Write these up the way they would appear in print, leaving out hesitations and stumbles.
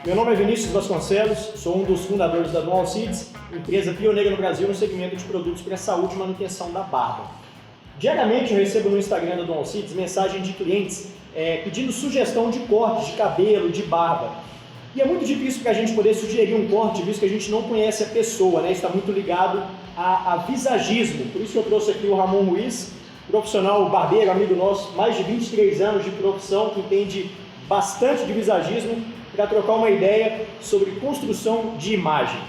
Meu nome é Vinícius Vasconcelos, sou um dos fundadores da Dual Seeds, empresa pioneira no Brasil no segmento de produtos para a saúde e manutenção da barba. Diariamente eu recebo no Instagram da Dual Seeds mensagem de clientes pedindo sugestão de cortes de cabelo, de barba. E é muito difícil para a gente poder sugerir um corte, visto que a gente não conhece a pessoa, né? Está muito ligado a visagismo. Por isso que eu trouxe aqui o Ramon Ruiz, profissional barbeiro, amigo nosso, mais de 23 anos de profissão, que entende bastante de visagismo, para trocar uma ideia sobre construção de imagem.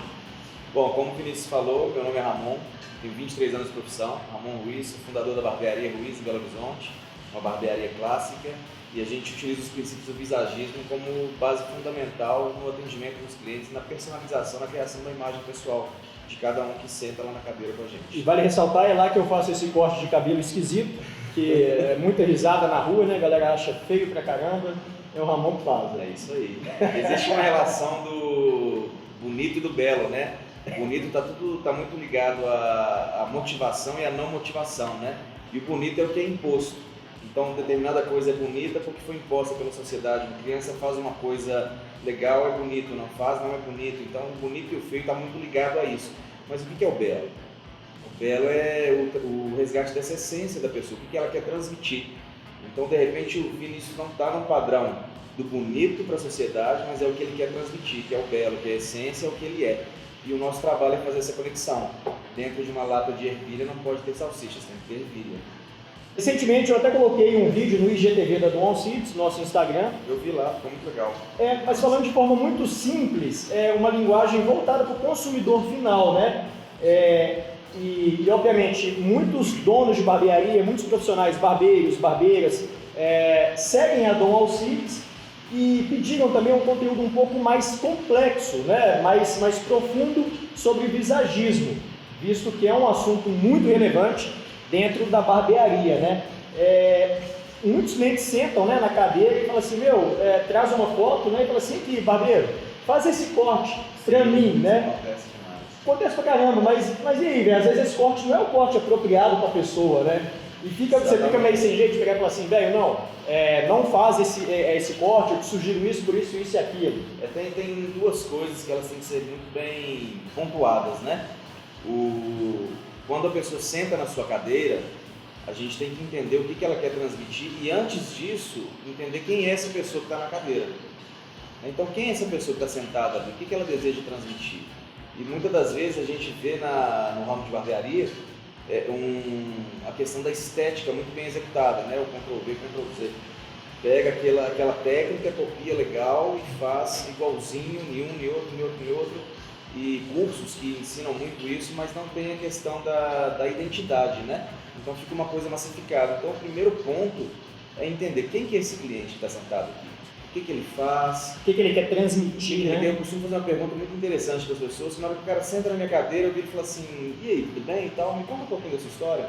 Bom, como o Vinícius falou, meu nome é Ramon, tenho 23 anos de profissão, Ramon Ruiz, sou fundador da barbearia Ruiz em Belo Horizonte, uma barbearia clássica, e a gente utiliza os princípios do visagismo como base fundamental no atendimento dos clientes, na personalização, na criação da imagem pessoal de cada um que senta lá na cadeira com a gente. E vale ressaltar, é lá que eu faço esse corte de cabelo esquisito, que é muita risada na rua, né? A galera acha feio pra caramba, é o Ramon que faz. É isso aí. Existe uma relação do bonito e do belo, né? O bonito tá muito ligado à motivação e à não motivação, né? E o bonito é o que é imposto. Então, determinada coisa é bonita porque foi imposta pela sociedade. Uma criança faz uma coisa legal, é bonito, não faz, não é bonito. Então, o bonito e o feio está muito ligado a isso. Mas o que é o belo? O belo é o resgate dessa essência da pessoa, o que ela quer transmitir. Então, de repente, o Vinícius não está no padrão do bonito para a sociedade, mas é o que ele quer transmitir, que é o belo, que é a essência, é o que ele é. E o nosso trabalho é fazer essa conexão. Dentro de uma lata de ervilha não pode ter salsichas, tem que ter ervilha. Recentemente eu até coloquei um vídeo no IGTV da Dual Seeds, nosso Instagram. Eu vi lá, ficou muito legal. Mas falando de forma muito simples, é uma linguagem voltada para o consumidor final, né? E obviamente muitos donos de barbearia, muitos profissionais, barbeiros, barbeiras, seguem a Dual Seeds e pediram também um conteúdo um pouco mais complexo, né? mais profundo sobre visagismo, visto que é um assunto muito relevante dentro da barbearia, né? Muitos clientes sentam, né, na cadeira e falam assim, traz uma foto, né, e fala assim, aqui, barbeiro, faz esse corte pra mim, né? Acontece demais. Acontece pra caramba, mas e aí, velho, às vezes esse corte não é o corte apropriado pra pessoa, né? E você fica meio sem jeito de pegar e falar assim, velho, não faz esse corte, eu te sugiro isso, por isso, isso e aquilo. Tem duas coisas que elas têm que ser muito bem pontuadas, né? Quando a pessoa senta na sua cadeira, a gente tem que entender o que ela quer transmitir e, antes disso, entender quem é essa pessoa que está na cadeira. Então, quem é essa pessoa que está sentada ali? O que ela deseja transmitir? E muitas das vezes a gente vê no ramo de barbearia a questão da estética muito bem executada, né? O Ctrl-V, Ctrl-Z. Pega aquela técnica, copia legal e faz igualzinho em um, em outro. E cursos que ensinam muito isso, mas não tem a questão da identidade, né? Então fica uma coisa massificada. Então o primeiro ponto é entender quem que é esse cliente que está sentado aqui, o que ele faz, O que ele quer transmitir, né? Eu costumo fazer uma pergunta muito interessante para as pessoas, que na hora que o cara senta na minha cadeira, eu viro e falo assim, e aí, tudo bem e tal, me conta um pouquinho dessa história.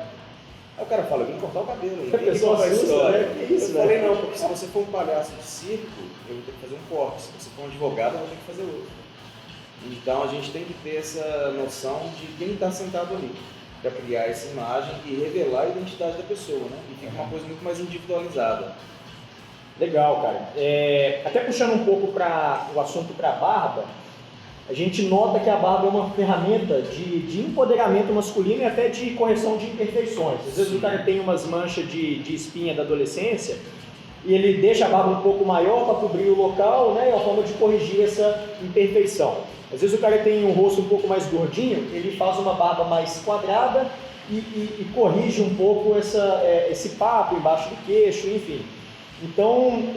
Aí o cara fala, eu vim cortar o cabelo, A pessoa conta a história. né? Que isso, Eu falei, não, porque se você for um palhaço de circo, eu vou ter que fazer um corte, se você for um advogado, eu vou ter que fazer outro. Então a gente tem que ter essa noção de quem está sentado ali, para criar essa imagem e revelar a identidade da pessoa, né? E fica uma coisa muito mais individualizada. Legal, cara. Até puxando um pouco para o assunto para a barba, a gente nota que a barba é uma ferramenta de empoderamento masculino e até de correção de imperfeições. Às vezes o cara tem umas manchas de espinha da adolescência e ele deixa a barba um pouco maior para cobrir o local, né? É uma forma de corrigir essa imperfeição. Às vezes o cara tem um rosto um pouco mais gordinho, ele faz uma barba mais quadrada e corrige um pouco esse papo embaixo do queixo, enfim. Então,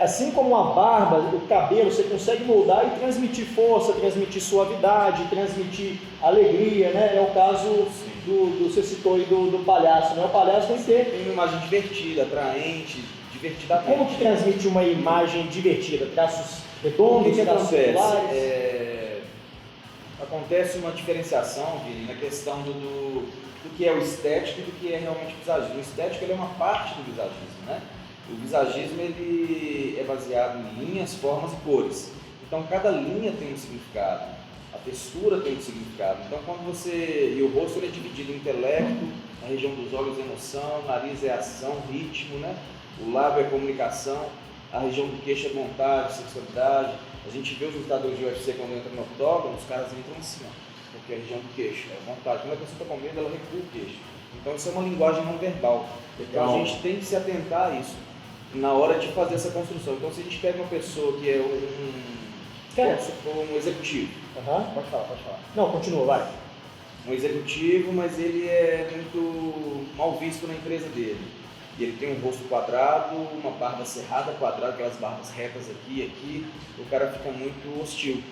assim como a barba, o cabelo, você consegue moldar e transmitir força, transmitir suavidade, transmitir alegria, né? É o caso você citou aí do palhaço, né? O palhaço tem que ter... Tem uma imagem divertida, atraente, divertidamente. Como que transmite uma imagem divertida? Traços redondos, O que traços circulares? acontece? Acontece uma diferenciação, Vini, na questão do que é o estético e do que é realmente o visagismo. O estético ele é uma parte do visagismo, né? O visagismo ele é baseado em linhas, formas e cores. Então cada linha tem um significado, a textura tem um significado. Então e o rosto ele é dividido em intelecto, na região dos olhos é emoção, nariz é ação, ritmo, né? O lábio é comunicação. a região do queixo é vontade, sexualidade. A gente vê os lutadores de UFC quando entram no octógono, os caras entram assim, ó, porque a região do queixo é vontade. Quando a pessoa está com medo, ela recua o queixo. Então isso é uma linguagem não verbal. Então a gente tem que se atentar a isso na hora de fazer essa construção. Então se a gente pega uma pessoa que é um executivo. Pode falar. Não, continua, vai. Um executivo, mas ele é muito mal visto na empresa dele. E ele tem um rosto quadrado, uma barba cerrada quadrada, aquelas barbas retas aqui e aqui, o cara fica muito hostil.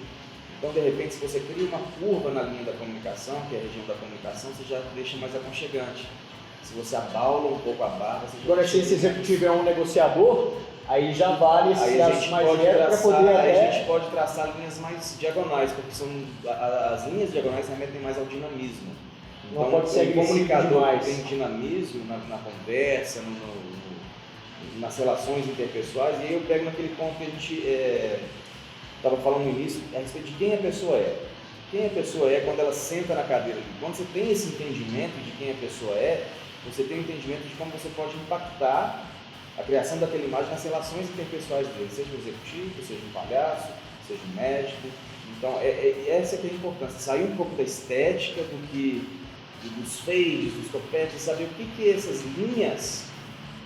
Então, de repente, se você cria uma curva na linha da comunicação, que é a região da comunicação, você já deixa mais aconchegante. Se você abaula um pouco a barba... Agora, se esse executivo é um negociador, aí já vale esse traço mais reto para poder Aí a gente pode traçar linhas mais diagonais, porque as linhas diagonais remetem mais ao dinamismo. Não então, pode ser o comunicador demais. tem dinamismo na conversa, nas relações interpessoais, e aí eu pego naquele ponto que a gente estava falando no início, a respeito de quem a pessoa é. Quem a pessoa é quando ela senta na cadeira. Quando você tem esse entendimento de quem a pessoa é, você tem o entendimento de como você pode impactar a criação daquela imagem nas relações interpessoais dele, seja um executivo, seja um palhaço, seja um médico. Então, essa que é a importância, sair um pouco da estética, dos fades, dos topetes, saber o que essas linhas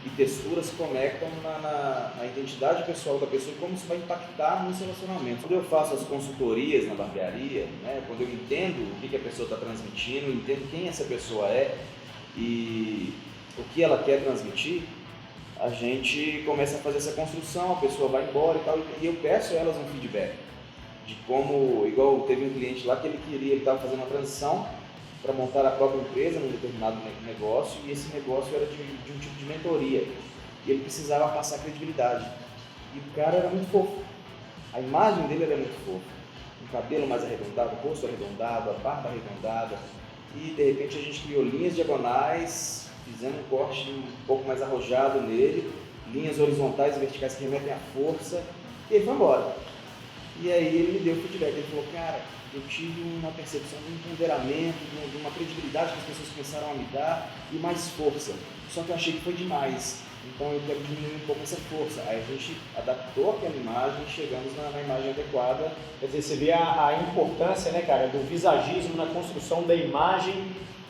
e texturas conectam na identidade pessoal da pessoa e como isso vai impactar nos relacionamentos. Quando eu faço as consultorias na barbearia, né, quando eu entendo o que a pessoa está transmitindo, entendo quem essa pessoa é e o que ela quer transmitir, a gente começa a fazer essa construção, a pessoa vai embora e tal, e eu peço a elas um feedback de como, igual teve um cliente lá que ele estava fazendo uma transição para montar a própria empresa num determinado negócio, e esse negócio era de um tipo de mentoria, e ele precisava passar credibilidade, e o cara era muito fofo, a imagem dele era muito fofa, o cabelo mais arredondado, o rosto arredondado, a barba arredondada, e de repente a gente criou linhas diagonais, fizemos um corte um pouco mais arrojado nele, linhas horizontais e verticais que remetem à força, e ele foi embora. E aí ele me deu feedback, ele falou, cara, eu tive uma percepção de um empoderamento, de uma credibilidade que as pessoas começaram a me dar e mais força. Só que eu achei que foi demais, então eu quero diminuir um pouco essa força. Aí a gente adaptou aquela imagem e chegamos na imagem adequada. Quer dizer, você vê a importância, né, cara, do visagismo na construção da imagem,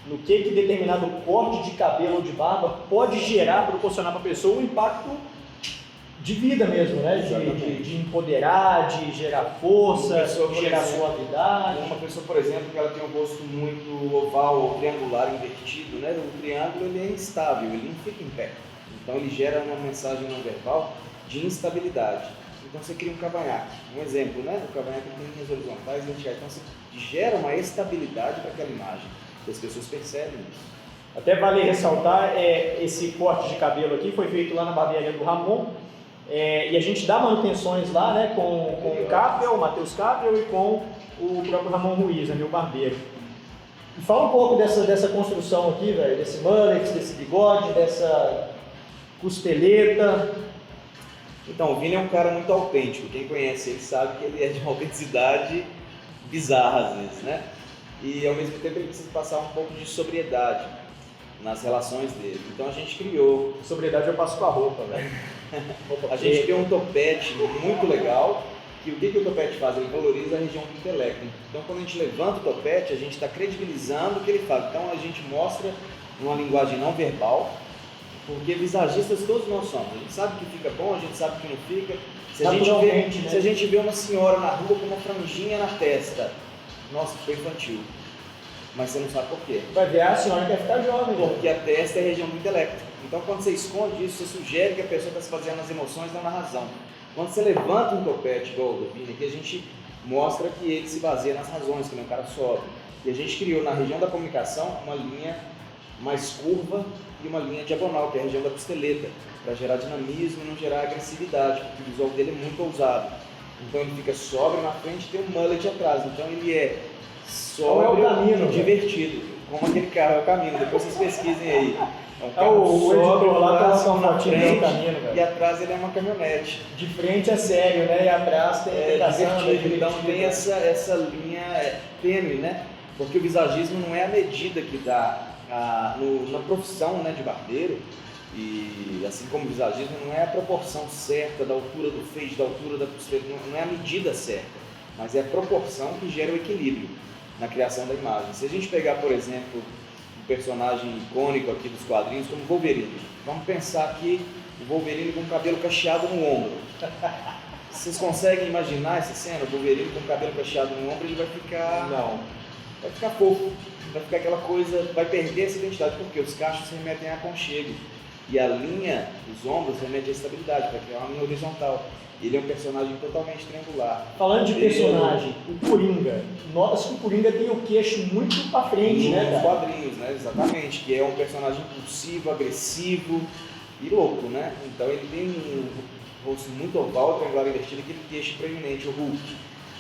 no que determinado corte de cabelo ou de barba pode gerar, proporcionar para a pessoa um impacto de vida mesmo, né? De empoderar, de gerar força, de gerar suavidade. Uma pessoa, por exemplo, que ela tem um rosto muito oval ou triangular invertido, né? O triângulo ele é instável, ele não fica em pé. Então ele gera uma mensagem não verbal de instabilidade. Então você cria um cavanhaque. Um exemplo, né? O cavanhaque tem linhas horizontais e verticais. Então você gera uma estabilidade para aquela imagem. E as pessoas percebem isso. Até vale ressaltar, esse corte de cabelo aqui foi feito lá na barbearia do Ramon. E a gente dá manutenções lá, né, com o Capel, o Matheus Capel, e com o próprio Ramon Ruiz, né, meu barbeiro. E fala um pouco dessa construção aqui, velho, desse mullet, desse bigode, dessa costeleta. Então, o Vini é um cara muito autêntico. Quem conhece ele sabe que ele é de uma autenticidade bizarra às vezes, né? E ao mesmo tempo ele precisa passar um pouco de sobriedade nas relações dele. Então a gente criou... Sobriedade eu passo com a roupa, velho. A gente criou um topete muito legal, que o que o topete faz? Ele valoriza a região do intelecto. Então quando a gente levanta o topete, a gente está credibilizando o que ele fala. Então a gente mostra uma linguagem não verbal, porque visagistas todos nós somos. A gente sabe que fica bom, a gente sabe que não fica. Se a gente vê uma senhora na rua com uma franjinha na testa, nossa, foi infantil. Mas você não sabe por quê. Vai ver, a senhora quer ficar jovem. Porque a testa é a região do intelecto. Então quando você esconde isso, você sugere que a pessoa está se baseando nas emoções, não na razão. Quando você levanta um topete igual o do Vini, que a gente mostra que ele se baseia nas razões, que ele é um cara sóbrio. E a gente criou na região da comunicação uma linha mais curva e uma linha diagonal, que é a região da costeleta, para gerar dinamismo e não gerar agressividade, porque o visual dele é muito ousado. Então ele fica sóbrio na frente e tem um mullet atrás. Então ele é sóbrio e divertido, como aquele carro é o Camino. Depois vocês pesquisem aí. O editor lá tá na frente Camino, e atrás ele é uma caminhonete. De frente é sério, né? E atrás tem divertido. Então tem essa linha tênue, né? Porque o visagismo não é a medida que dá na profissão, né, de barbeiro. E assim como o visagismo não é a proporção certa da altura do feixe, da altura da costela, não é a medida certa, mas é a proporção que gera o equilíbrio na criação da imagem. Se a gente pegar, por exemplo, um personagem icônico aqui dos quadrinhos, como o Wolverine, vamos pensar aqui o Wolverine com o cabelo cacheado no ombro. Vocês conseguem imaginar essa cena? O Wolverine com o cabelo cacheado no ombro, ele vai ficar... Não. Vai ficar fofo, vai ficar aquela coisa, vai perder essa identidade, porque os cachos se remetem a aconchego. E a linha dos ombros remete à estabilidade, para criar uma linha horizontal. Ele é um personagem totalmente triangular. Falando de personagem, o Coringa. Nota-se que o Coringa tem o queixo muito pra frente, né, Nos cara? quadrinhos, né? Exatamente. Que é um personagem impulsivo, agressivo e louco, né? Então ele tem um rosto muito oval, triangular invertido, aquele queixo preeminente. O Hulk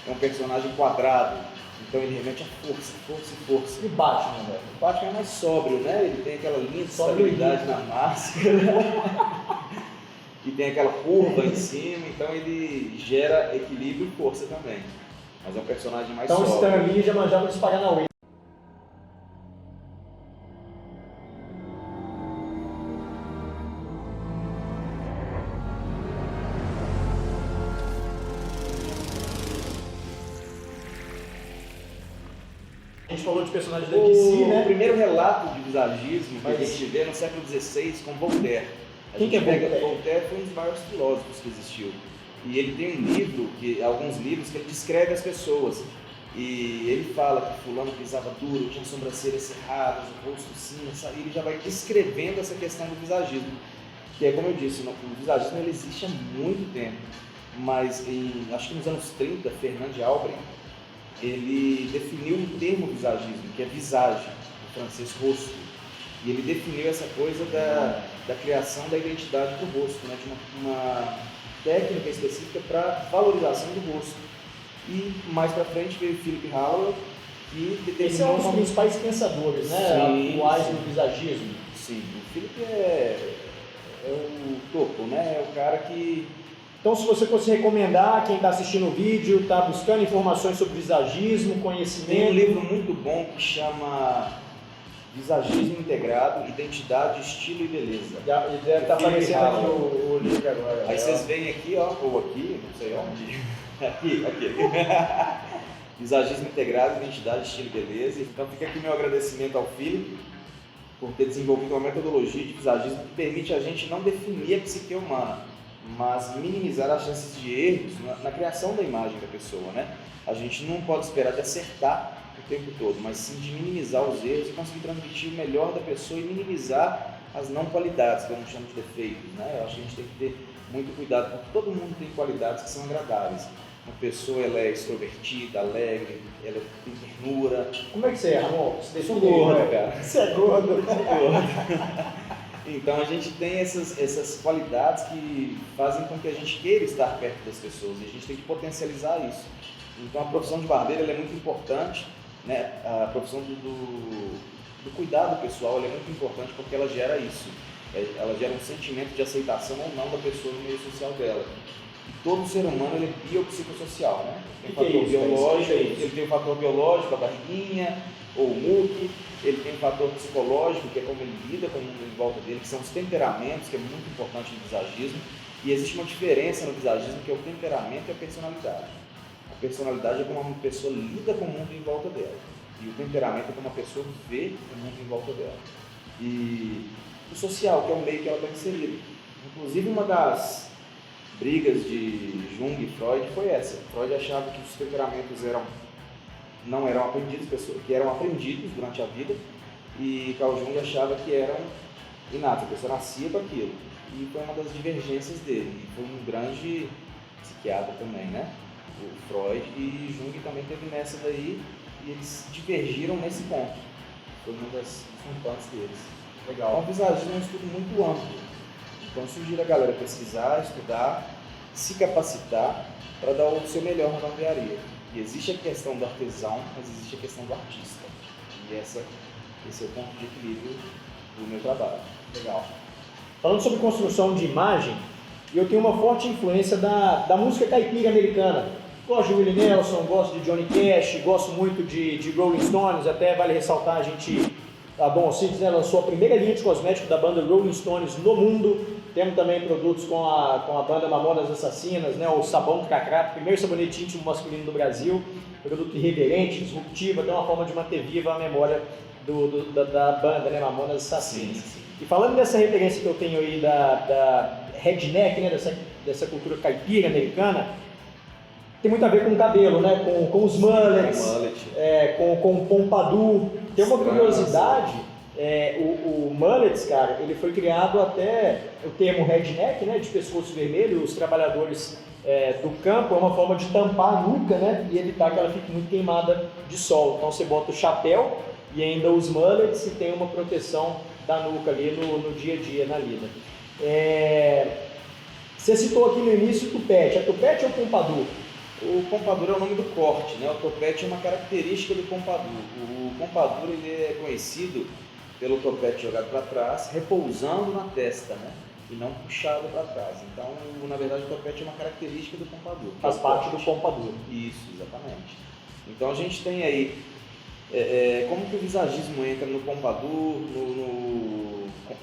é um personagem quadrado. Então ele remete a força, força e força. E Batman, velho? O Batman é mais sóbrio, né? Ele tem aquela linha de Sóbrio estabilidade na máscara. E tem aquela curva em cima, então ele gera equilíbrio e força também. Mas é um personagem mais Então o sóbrio. Stan Lee já manjava de espalhar na Wii. A gente falou de personagens da DC, O né? primeiro relato de visagismo que a Mas- gente vê no século XVI com Voltaire. A Quem gente que é pega- Voltaire? Voltaire foi um dos maiores filósofos que existiu. E ele tem um livro, alguns livros, que ele descreve as pessoas. E ele fala que fulano pisava duro, tinha sobrancelhas cerradas, o rosto cinza, e ele já vai descrevendo essa questão do visagismo. Que é como eu disse, o visagismo ele existe há muito tempo. Mas acho que nos anos 30, Fernand Albrecht, ele definiu um termo visagismo, que é visage, em francês rosto. E ele definiu essa coisa da criação da identidade do rosto, né? De uma técnica específica para valorização do rosto. E mais para frente veio Philip Halloran, que Esse é um dos principais pensadores, né? Sim, Atuais sim. do visagismo. Sim, o Philip é o topo, né? É o cara que... Então, se você fosse recomendar, quem está assistindo o vídeo, está buscando informações sobre visagismo, Tem um conhecimento... livro muito bom que chama Visagismo Integrado, Identidade, Estilo e Beleza. Já deve estar Philip aparecendo aqui Halloran. o link agora. Aí vocês veem aqui, ó, ou aqui, não sei onde. Aqui. Visagismo Integrado, Identidade, Estilo e Beleza. Então fica aqui meu agradecimento ao Philip por ter desenvolvido uma metodologia de visagismo que permite a gente não definir a psique humana, mas minimizar as chances de erros na criação da imagem da pessoa, né? A gente não pode esperar de acertar o tempo todo, mas sim de minimizar os erros e conseguir transmitir o melhor da pessoa e minimizar as não qualidades, que eu não chamo de defeitos, né? Eu acho que a gente tem que ter muito cuidado, porque todo mundo tem qualidades que são agradáveis. Uma pessoa ela é extrovertida, alegre, ela tem ternura. Como é que você é, Ramon? Você Sou gordo, cara. Você é gordo. Então a gente tem essas qualidades que fazem com que a gente queira estar perto das pessoas e a gente tem que potencializar isso. Então a profissão de barbeiro ela é muito importante, né? A profissão do cuidado pessoal ela é muito importante porque ela gera isso. Ela gera um sentimento de aceitação ou não da pessoa no meio social dela. E todo ser humano ele é biopsicossocial, né? Tem Que é fator isso? biológico, Explica isso. ele tem o fator biológico, a barriguinha, ou o muque, ele tem o fator psicológico, que é como ele lida com o mundo em volta dele, que são os temperamentos, que é muito importante no visagismo. E existe uma diferença no visagismo, que é o temperamento e a personalidade. A personalidade é como uma pessoa lida com o mundo em volta dela. E o temperamento é como uma pessoa vê o mundo em volta dela. E o social, que é o meio que ela está inserida. Inclusive, uma das brigas de Jung e Freud foi essa. Freud achava que os temperamentos não eram aprendidos, que eram aprendidos durante a vida, e Carl Jung achava que eram inatos, a pessoa nascia com aquilo. E foi uma das divergências dele. E foi um grande psiquiatra também, né? O Freud e Jung também teve nessa daí, e eles divergiram nesse ponto. Foi uma das fontes deles. Então, Legal. o visagismo é um estudo muito amplo. Então, sugiro a galera pesquisar, estudar, se capacitar para dar o seu melhor na barbearia. E existe a questão do artesão, mas existe a questão do artista. E esse é o ponto de equilíbrio do meu trabalho. Legal. Falando sobre construção de imagem, eu tenho uma forte influência da música caipira americana. Gosto de Willie Nelson, gosto de Johnny Cash, gosto muito de Rolling Stones, até vale ressaltar, a gente A Don Cities, né, lançou a primeira linha de cosméticos da banda Rolling Stones no mundo. Temos também produtos com a banda Mamonas Assassinas, né, o sabão Cracrá, primeiro sabonete íntimo masculino do Brasil. Produto irreverente, disruptivo, até uma forma de manter viva a memória da banda, né, Mamonas Assassinas. Sim. E falando dessa referência que eu tenho aí da redneck, né, dessa cultura caipira americana, tem muito a ver com o cabelo, né, com os mullets, com o pompadour. Tem uma curiosidade, o mullets, cara, ele foi criado até o termo redneck, né, de pescoço vermelho, os trabalhadores do campo, é uma forma de tampar a nuca, né, e evitar que ela fique muito queimada de sol. Então você bota o chapéu e ainda os mullets e tem uma proteção da nuca ali no dia a dia, na lida. Você citou aqui no início o tupete. É tupete ou pompadour? O pompadour é o nome do corte, né? O topete é uma característica do pompadour. O pompadour ele é conhecido pelo topete jogado para trás, repousando na testa, né? E não puxado para trás. Então, na verdade, o topete é uma característica do pompadour. Faz parte do pompadour. Isso, exatamente. Então a gente tem aí como que o visagismo entra no pompadour,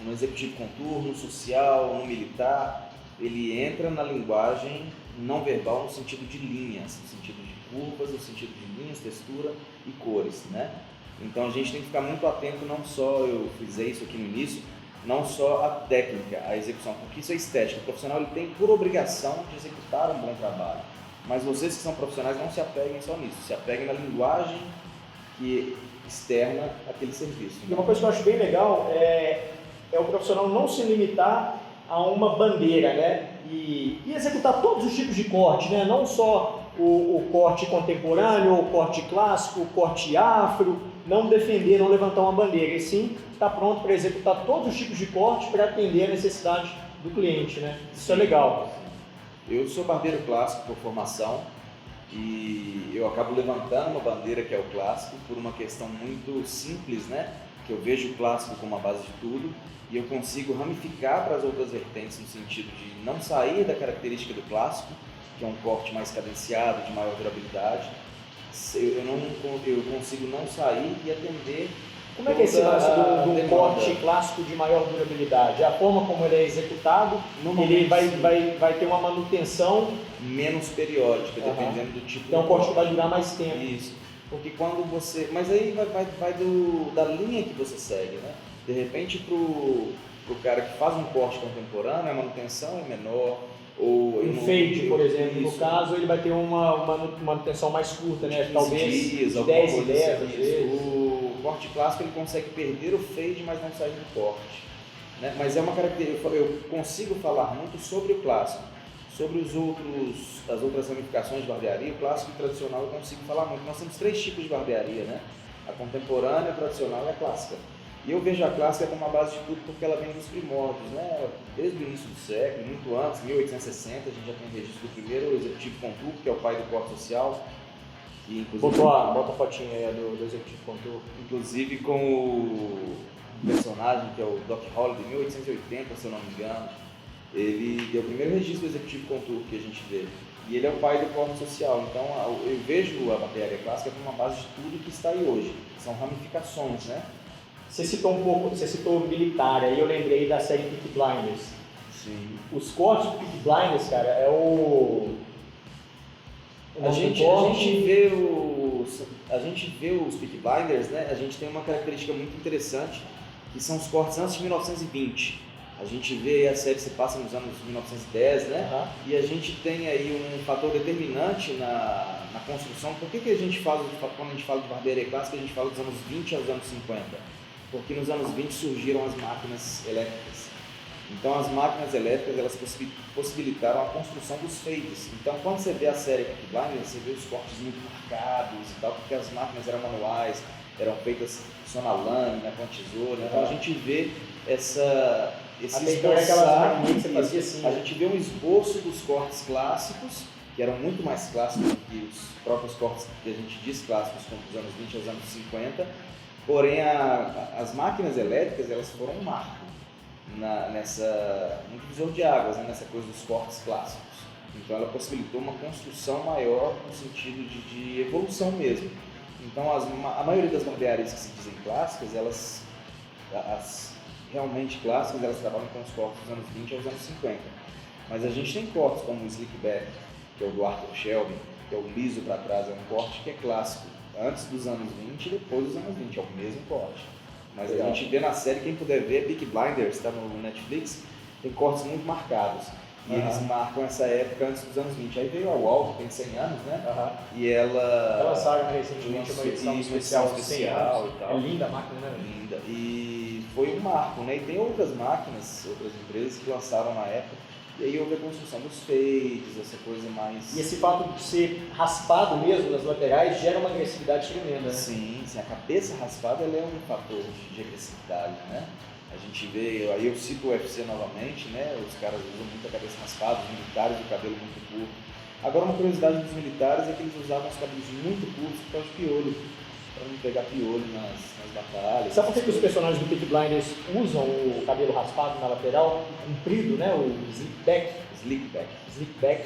no executivo contour, no social, no militar. Ele entra na linguagem não verbal no sentido de linhas, no sentido de curvas, no sentido de linhas, textura e cores, né? Então a gente tem que ficar muito atento, não só, eu frisei isso aqui no início, não só a técnica, a execução, porque isso é estética. O profissional ele tem por obrigação de executar um bom trabalho, mas vocês que são profissionais não se apeguem só nisso, se apeguem na linguagem que externa aquele serviço. E uma coisa que eu acho bem legal é o profissional não se limitar a uma bandeira, né? E executar todos os tipos de corte, né? Não só o corte contemporâneo, o corte clássico, o corte afro, não defender, não levantar uma bandeira, e sim estar pronto para executar todos os tipos de corte para atender a necessidade do cliente, né? Isso é legal. Eu sou barbeiro clássico por formação e eu acabo levantando uma bandeira que é o clássico por uma questão muito simples, né? Que eu vejo o clássico como a base de tudo e eu consigo ramificar para as outras vertentes no sentido de não sair da característica do clássico, que é um corte mais cadenciado, de maior durabilidade. Eu consigo não sair e atender. Como é que é esse lance do corte clássico de maior durabilidade? A forma como ele é executado, ele vai ter uma manutenção menos periódica, dependendo do tipo. Então é um corte que vai durar mais tempo. Isso. Porque quando você. Mas aí vai da linha que você segue, né? De repente, pro cara que faz um corte contemporâneo, a manutenção é menor. Ou um fade, por exemplo, no caso, ele vai ter uma manutenção mais curta, né? Talvez dias, 10 e 10 às vezes. O corte clássico ele consegue perder o fade, mas não sair do corte. Né? Mas é uma característica, eu consigo falar muito sobre o clássico. Sobre as outras ramificações de barbearia, o clássico e o tradicional eu consigo falar muito. Nós temos 3 tipos de barbearia, né? A contemporânea, a tradicional e a clássica. E eu vejo a clássica como a base de tudo porque ela vem dos primórdios, né? Desde o início do século, muito antes, 1860, a gente já tem registro do primeiro executivo contour, que é o pai do corte social. E, inclusive, bota a fotinha aí do executivo contour. Inclusive com o personagem que é o Doc Holliday, 1880, se eu não me engano. Ele deu o primeiro registro do executivo contour que a gente vê. E ele é o pai do corte social. Então eu vejo a barbearia clássica como uma base de tudo que está aí hoje. São ramificações, né? Você citou o militar, aí eu lembrei da série Peaky Blinders. Sim. Os cortes do Peaky Blinders, cara, é a gente vê os Peaky Blinders, né? A gente tem uma característica muito interessante, que são os cortes antes de 1920. A gente vê a série se passa nos anos 1910, né? Uhum. E a gente tem aí um fator determinante na construção. Por que a gente fala, quando a gente fala de barbearia clássica, a gente fala dos anos 20 aos anos 50? Porque nos anos 20 surgiram as máquinas elétricas. Então as máquinas elétricas elas possibilitaram a construção dos fades. Então quando você vê a série Peaky Blinders, você vê os cortes muito marcados e tal, porque as máquinas eram manuais, eram feitas só na lâmina, com a tesoura. Então a gente vê esse esboçar, assim, a gente vê um esboço dos cortes clássicos, que eram muito mais clássicos do que os próprios cortes que a gente diz clássicos, como dos anos 20 aos anos 50. Porém, as máquinas elétricas elas foram um marco no divisor de águas, né, nessa coisa dos cortes clássicos. Então, ela possibilitou uma construção maior no sentido de evolução mesmo. Então, a maioria das barbearias que se dizem clássicas, elas as realmente clássicas, elas trabalham com os cortes dos anos 20 aos anos 50. Mas a gente tem cortes como o slick back, que é o do Arthur Shelby, que é o liso para trás, é um corte que é clássico, antes dos anos 20 e depois dos anos 20, é o mesmo corte. Mas legal. A gente vê na série, quem puder ver, Peaky Blinders, está no Netflix, tem cortes muito marcados. E eles marcam essa época antes dos anos 20. Aí veio a Walt, que tem 100 anos, né? E ela lançaram recentemente uma edição especial de 100 anos. E tal. É linda a máquina, né? Linda. E foi um marco, né? E tem outras máquinas, outras empresas que lançaram na época. E aí houve a construção dos fades, essa coisa mais... E esse fato de ser raspado mesmo nas laterais gera uma agressividade tremenda, né? Sim, a cabeça raspada ela é um fator de agressividade, né? A gente vê, aí eu cito o UFC novamente, né? Os caras usam muito a cabeça raspada, os militares, o cabelo muito curto. Agora, uma curiosidade dos militares é que eles usavam os cabelos muito curtos por causa de piolho, para não pegar piolho nas batalhas. Sabe por que os personagens do Peaky Blinders usam o cabelo raspado na lateral, comprido, né? O slick back? Slick back.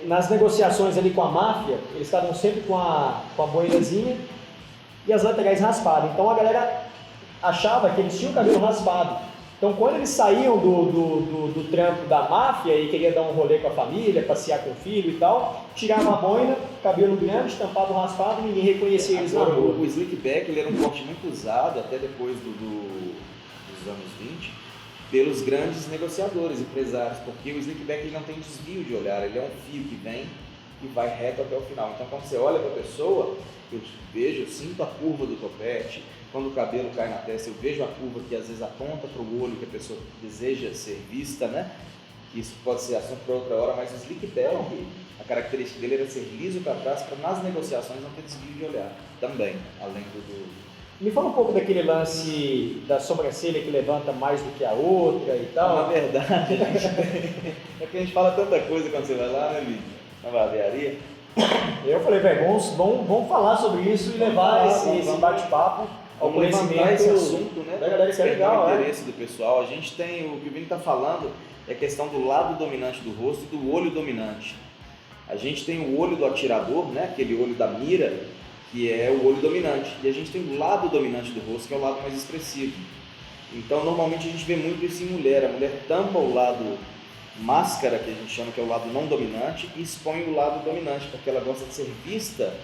Nas negociações ali com a máfia, eles estavam sempre com a boinazinha e as laterais raspadas. Então a galera achava que eles tinham o cabelo raspado. Então quando eles saíam do trampo da máfia e queriam dar um rolê com a família, passear com o filho e tal, tiravam a boina, cabelo grande, tampado raspado e ninguém reconhecia eles na rua. O slick back ele era um corte muito usado até depois dos anos 20 pelos grandes negociadores, empresários, porque o slick back ele não tem desvio de olhar, ele é um fio que vem e vai reto até o final. Então quando você olha para a pessoa, eu vejo, eu sinto a curva do topete. Quando o cabelo cai na testa, eu vejo a curva que às vezes aponta para o olho que a pessoa deseja ser vista, né? Isso pode ser assunto para outra hora, mas o slick back, a característica dele era ser liso para trás, para nas negociações não ter desvio de olhar também, além do... Me fala um pouco daquele lance da sobrancelha que levanta mais do que a outra e tal. Na verdade, é que a gente fala tanta coisa quando você vai lá, né, Lídio? Na barbearia. Eu falei, velho, vamos falar sobre isso e levar esse bate-papo ao conhecimento esse assunto, né? Da galera, que é legal, o interesse do pessoal. A gente tem, o que o Vini está falando é a questão do lado dominante do rosto e do olho dominante. A gente tem o olho do atirador, né? Aquele olho da mira, que é o olho dominante. E a gente tem o lado dominante do rosto, que é o lado mais expressivo. Então, normalmente a gente vê muito isso em mulher. A mulher tampa o lado máscara, que a gente chama que é o lado não dominante, e expõe o lado dominante, porque ela gosta de ser vista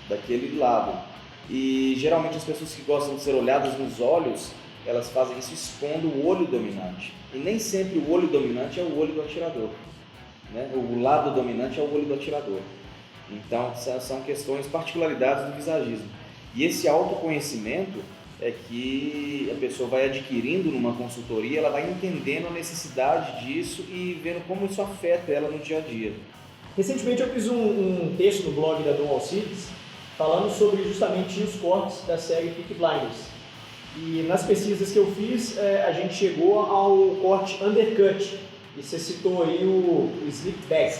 daquele lado. E geralmente as pessoas que gostam de ser olhadas nos olhos, elas fazem isso expondo o olho dominante. E nem sempre o olho dominante é o olho do atirador, né? O lado dominante é o olho do atirador. Então são questões, particularidades do visagismo. E esse autoconhecimento é que a pessoa vai adquirindo numa consultoria, ela vai entendendo a necessidade disso e vendo como isso afeta ela no dia a dia. Recentemente eu fiz um texto no blog da Dom Alcides falando sobre justamente os cortes da série Peaky Blinders. E nas pesquisas que eu fiz, a gente chegou ao corte undercut. E você citou aí o slick back.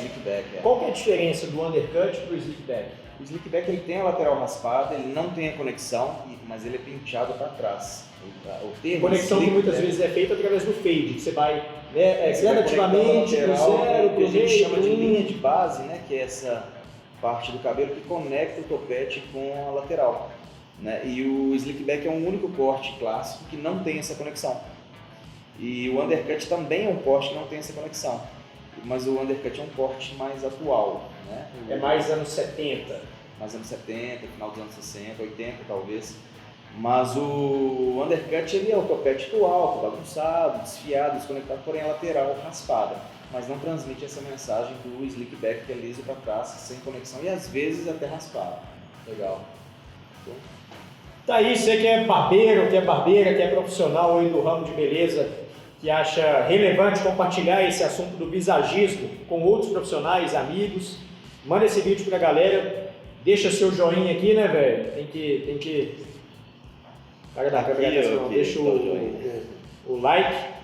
Qual que é a diferença do undercut para o slick back? O slick back ele tem a lateral raspada, ele não tem a conexão, mas ele é penteado para trás. O termo conexão que muitas vezes é feita através do fade, que você vai gradativamente do zero, que a gente chama de linha de base, né, que é essa parte do cabelo que conecta o topete com a lateral. Né? E o slick back é um único corte clássico que não tem essa conexão. E o undercut também é um corte que não tem essa conexão. Mas o undercut é um corte mais atual. Né? É mais anos 70. Mais anos 70, final dos anos 60, 80 talvez. Mas o undercut ele é o topete do alto, bagunçado, desfiado, desconectado, porém a lateral raspada. Mas não transmite essa mensagem do slick back que é liso para trás, sem conexão e às vezes até raspado. Legal. Tá aí, você que é barbeiro, que é barbeira, que é profissional aí do ramo de beleza, que acha relevante compartilhar esse assunto do visagismo com outros profissionais, amigos, manda esse vídeo pra galera, deixa seu joinha aqui, né, velho? Tem que... Deixa o like.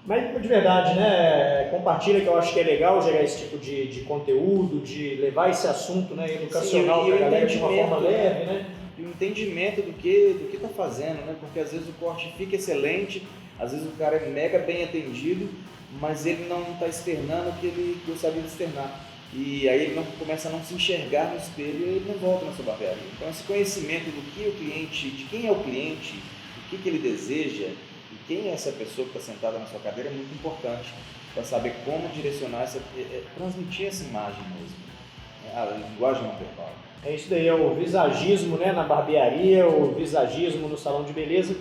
Mas de verdade, né? Compartilha, que eu acho que é legal gerar esse tipo de conteúdo, de levar esse assunto, né, educacional para a galera de uma forma leve, né? E o entendimento do que está fazendo, né? Porque às vezes o corte fica excelente, às vezes o cara é mega bem atendido, mas ele não está externando o que ele gostaria de externar. E aí ele começa a não se enxergar no espelho e ele não volta na sua barbearia. Então esse conhecimento do que o cliente, de quem é o cliente, o que ele deseja e quem é essa pessoa que está sentada na sua cadeira é muito importante para saber como direcionar, transmitir essa imagem mesmo, a linguagem não verbal. É isso daí, é o visagismo, né, na barbearia, o visagismo no salão de beleza,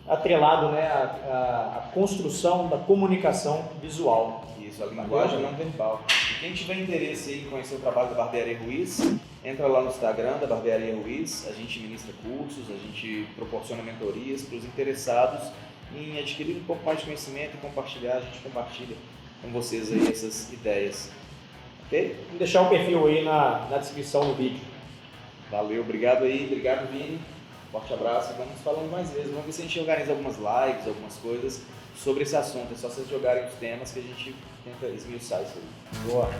atrelado, né, à construção da comunicação visual. Isso, a linguagem não verbal. E quem tiver interesse em conhecer o trabalho da Barbearia Ruiz, entra lá no Instagram da Barbearia Ruiz, a gente ministra cursos, a gente proporciona mentorias para os interessados em adquirir um pouco mais de conhecimento e compartilhar, a gente compartilha com vocês aí essas ideias. Ok? Vou deixar o perfil aí na descrição do vídeo. Valeu, obrigado aí, obrigado Vini, forte abraço, vamos falando mais vezes, vamos ver se a gente organiza algumas lives, algumas coisas sobre esse assunto, é só vocês jogarem os temas que a gente tenta esmiuçar isso aí. Boa!